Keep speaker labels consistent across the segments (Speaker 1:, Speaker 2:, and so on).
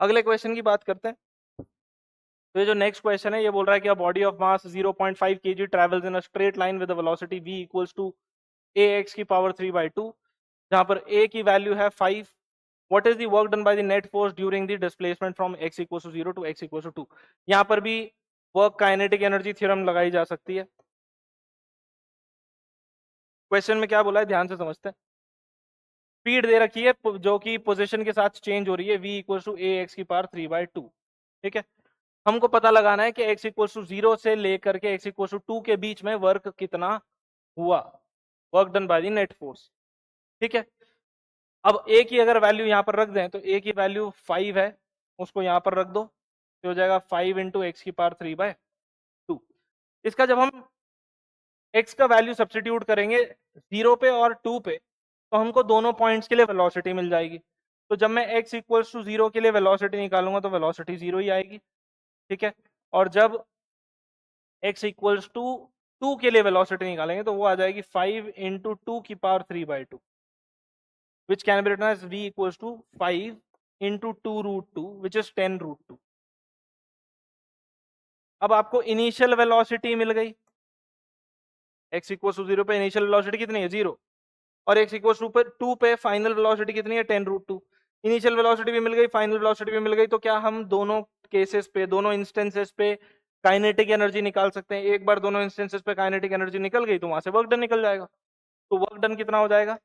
Speaker 1: अगले क्वेश्चन की बात करते हैं। तो ये जो नेक्स्ट क्वेश्चन है ये बोल रहा है कि a body of mass 0.5 kg travels in a straight line with velocity v equals to ax की पावर 3/2, जहां पर a की वैल्यू है 5। What is the work done by the net force during the displacement from x equals to 0 to x equals to 2। यहाँ पर भी work kinetic energy theorem लगाई जा सकती है। क्वेश्चन में क्या बोला है ध्यान से समझते हैं। स्पीड दे रखी है जो कि पोजीशन के साथ चेंज हो रही है, v इक्वल्स टू ax की पावर 3/2। ठीक है, हमको पता लगाना है कि x इक्वल्स टू 0 से लेकर के x इक्वल्स टू 2 के बीच में वर्क कितना हुआ, work done by the net force. ठीक है, अब a की अगर वैल्यू यहाँ पर रख दें तो a की वैल्यू 5 है, उसको यहाँ पर रख दो तो हो जाएगा 5 इंटू एक्स की पावर 3/2। इसका जब हम x का वैल्यू सब्स्टिट्यूट करेंगे 0 पे और 2 पे तो हमको दोनों पॉइंट्स के लिए वेलोसिटी मिल जाएगी। तो जब मैं x इक्वल्स टू 0 के लिए वेलोसिटी निकालूंगा तो वेलोसिटी 0 ही आएगी। ठीक है, और जब x इक्वल्स टू 2 के लिए वेलोसिटी निकालेंगे तो वो आ जाएगी 5 इंटू 2 की power 3/2, which can be written as v equals to 5 into 2 root 2 which is 10 root 2। अब आपको इनिशियल वेलोसिटी मिल गई, x इक्वल्स टू 0 पे इनिशियल वेलोसिटी कितनी है 0, और x इक्वल्स टू पे 2 पे फाइनल वेलोसिटी कितनी है 10 रूट 2। इनिशियल वेलोसिटी भी मिल गई, फाइनल वेलोसिटी भी मिल गई, तो क्या हम दोनों केसेस पे, दोनों इंस्टेंसेस पे काइनेटिक एनर्जी निकाल सकते हैं। एक बार दोनों इंस्टेंसेस पे काइनेटिक एनर्जी निकल गई तो वहां से वर्क डन निकल जाएगा। तो वर्क डन कितना हो जाएगा,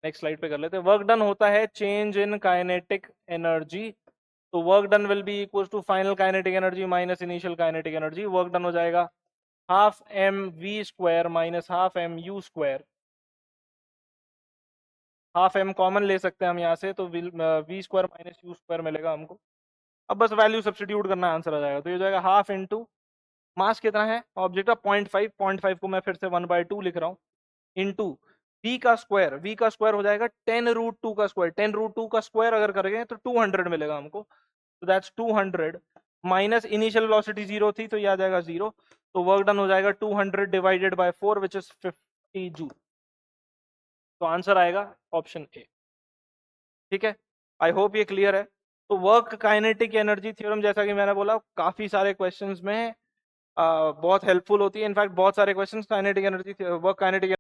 Speaker 1: नेक्स्ट स्लाइड पे कर लेते हैं। वर्क डन होता है चेंज इन काइनेटिक एनर्जी, तो work done will be equal to final kinetic energy minus initial kinetic energy. Work done हो जाएगा half m v square minus half m u square. Half m common ले सकते हैं हम यहाँ से, तो v square minus u square मिलेगा हमको। अब बस वैल्यू सब्स्टिट्यूट करना, आंसर आ जाएगा। तो ये हो जाएगा हाफ इंटू मास कितना है ऑब्जेक्ट का 0.5, 0.5 को मैं फिर से 1/2 लिख रहा हूँ, इंटू वी का स्क्वायर, वी का स्क्वायर हो जाएगा 10 रूट 2 का स्क्वायर। 10 रूट 2 का स्क्वायर अगर करेंगे तो 200 मिलेगा हमको, तो दैट्स 200 माइनस इनिशियल वेलोसिटी 0 थी तो ये आ जाएगा 0। तो वर्क डन हो जाएगा 200 divided by 4 which is 50 joule. तो आंसर आएगा ऑप्शन ए। ठीक है, आई होप ये क्लियर है। तो वर्क काइनेटिक एनर्जी थ्योरम जैसा कि मैंने बोला काफी सारे क्वेश्चंस में बहुत हेल्पफुल होती है। इनफैक्ट बहुत सारे questions kinetic energy, work kinetic